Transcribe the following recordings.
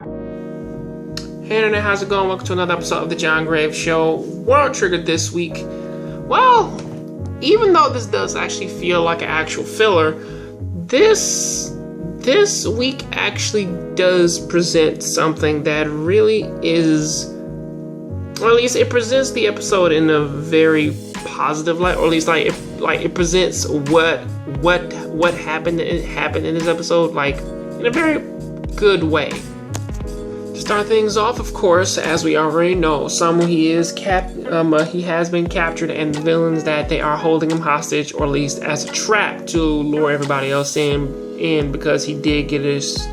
Hey internet, how's it going? Welcome to another episode of the Jongravesshow. World Trigger this week. Well, even though this does actually feel like an actual filler, this week actually does present something that really is, or at least it presents the episode in a very positive light, or at least it presents what happened in this episode like in a very good way. To start things off, of course, as we already know, Samu, he has been captured, and the villains that they are holding him hostage, or at least as a trap to lure everybody else in because he did get his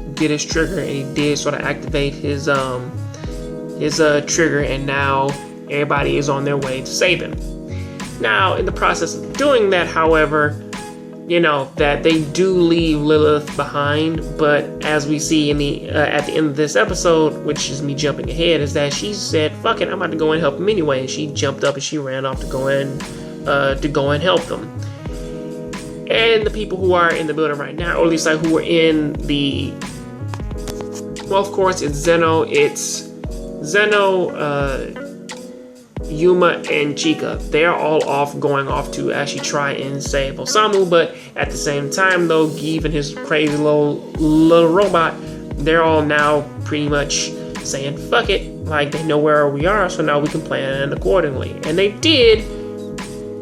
trigger, and he did sort of activate his trigger, and now everybody is on their way to save him. Now, in the process of doing that, however, you know that they do leave Lilith behind, but as we see in the at the end of this episode, which is me jumping ahead, is that she said, "Fuck it, I'm about to go and help them anyway." And she jumped up and she ran off to go and help them. And the people who are in the building right now, or at least who are in the, well, of course, it's Zeno, Yuma, and Chica. They're all going off to actually try and save Osamu, but at the same time, though, Give and his crazy little robot, they're all now pretty much saying, fuck it, like they know where we are, so now we can plan accordingly. And they did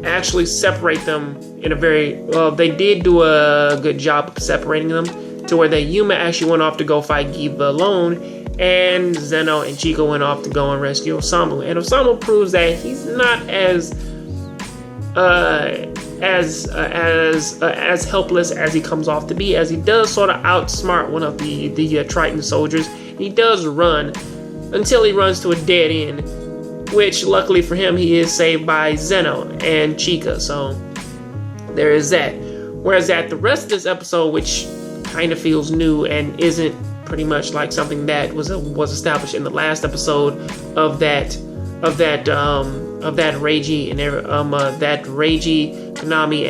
actually separate them in a very, they did do a good job of separating them to where that Yuma actually went off to go fight Give alone, and Zeno and Chica went off to go and rescue Osamu. And Osamu proves that he's not as helpless as he comes off to be, as he does sort of outsmart one of the Triton soldiers. He does run until he runs to a dead end, which luckily for him, he is saved by Zeno and Chica. So there is that. Whereas at the rest of this episode, which kind of feels new and isn't pretty much like something that was established in the last episode of that Reiji and that Reiji Konami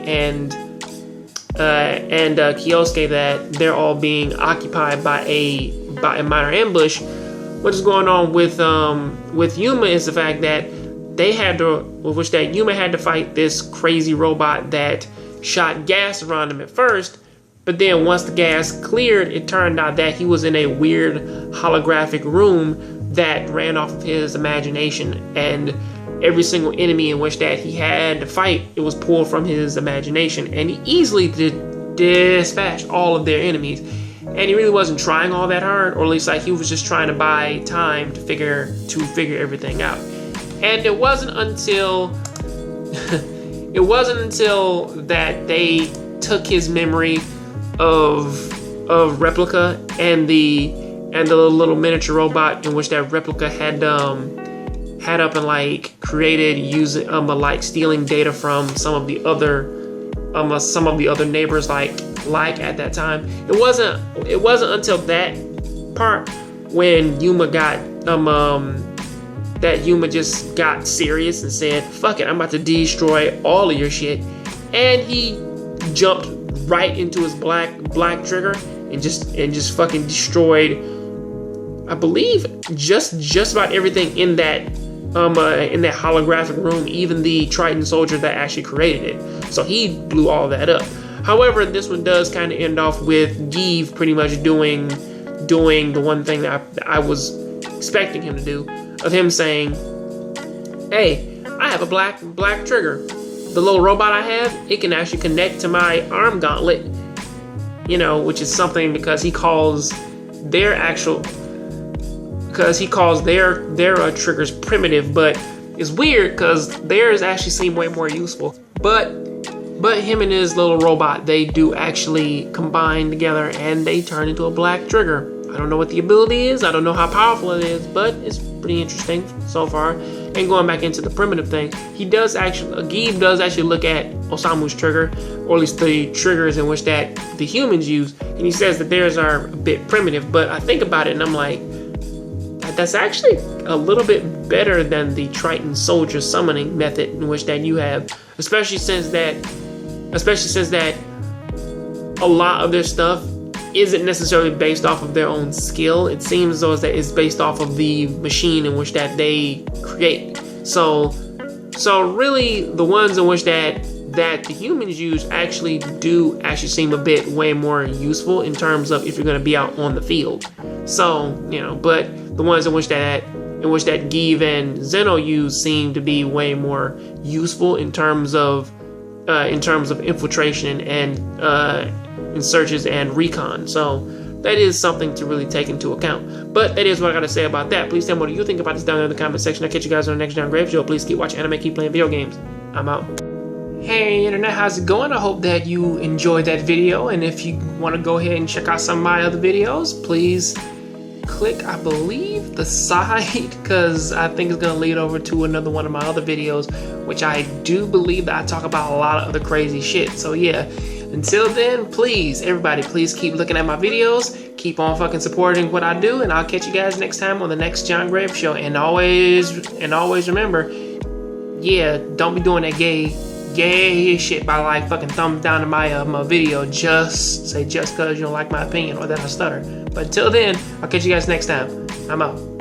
and Kyosuke, that they're all being occupied by a minor ambush. What is going on with Yuma is the fact that Yuma had to fight this crazy robot that shot gas around him at first. But then once the gas cleared, it turned out that he was in a weird holographic room that ran off of his imagination, and every single enemy in which that he had to fight, it was pulled from his imagination, and he easily dispatched all of their enemies. And he really wasn't trying all that hard, or at least he was just trying to buy time to figure everything out. And it wasn't until that they took his memory of Replica and the little miniature robot in which that Replica had up and created using stealing data from some of the other neighbors like at that time. It wasn't until that part when Yuma Yuma just got serious and said, fuck it, I'm about to destroy all of your shit, and he jumped right into his black trigger and just fucking destroyed, I believe, just about everything in that holographic room, even the Triton soldier that actually created it. So he blew all that up. However, this one does kind of end off with Give pretty much doing the one thing that I was expecting him to do, of him saying, hey, I have a black trigger. The little robot I have, it can actually connect to my arm gauntlet, which is something because he calls their triggers primitive, but it's weird because theirs actually seem way more useful. But him and his little robot, they do actually combine together and they turn into a black trigger. I don't know what the ability is. I don't know how powerful it is, but it's pretty interesting so far. And going back into the primitive thing, Give does actually look at Osamu's trigger, or at least the triggers in which that the humans use, and he says that theirs are a bit primitive. But I think about it and I'm like, that's actually a little bit better than the Triton soldier summoning method in which that you have, especially since that a lot of their stuff isn't necessarily based off of their own skill. It seems as though that it's based off of the machine in which that they create. So really, the ones in which that the humans use actually seem a bit way more useful in terms of if you're going to be out on the field. So, but the ones in which that Give and Zeno use seem to be way more useful in terms of infiltration and in searches and recon. So that is something to really take into account. But that is what I got to say about that. Please tell me what you think about this down there in the comment section. I'll catch you guys on the next John Grave Show. Please keep watching anime, keep playing video games. I'm out. Hey internet, how's it going? I hope that you enjoyed that video, and if you want to go ahead and check out some of my other videos, please click, I believe, the side, because I think it's going to lead over to another one of my other videos, which I do believe that I talk about a lot of other crazy shit. So yeah, until then, please, everybody, please keep looking at my videos, keep on fucking supporting what I do, and I'll catch you guys next time on the next John Grave Show. And always remember, yeah, don't be doing that gay shit by like fucking thumbs down to my my video just because you don't like my opinion or that I stutter. But until then, I'll catch you guys next time. I'm out.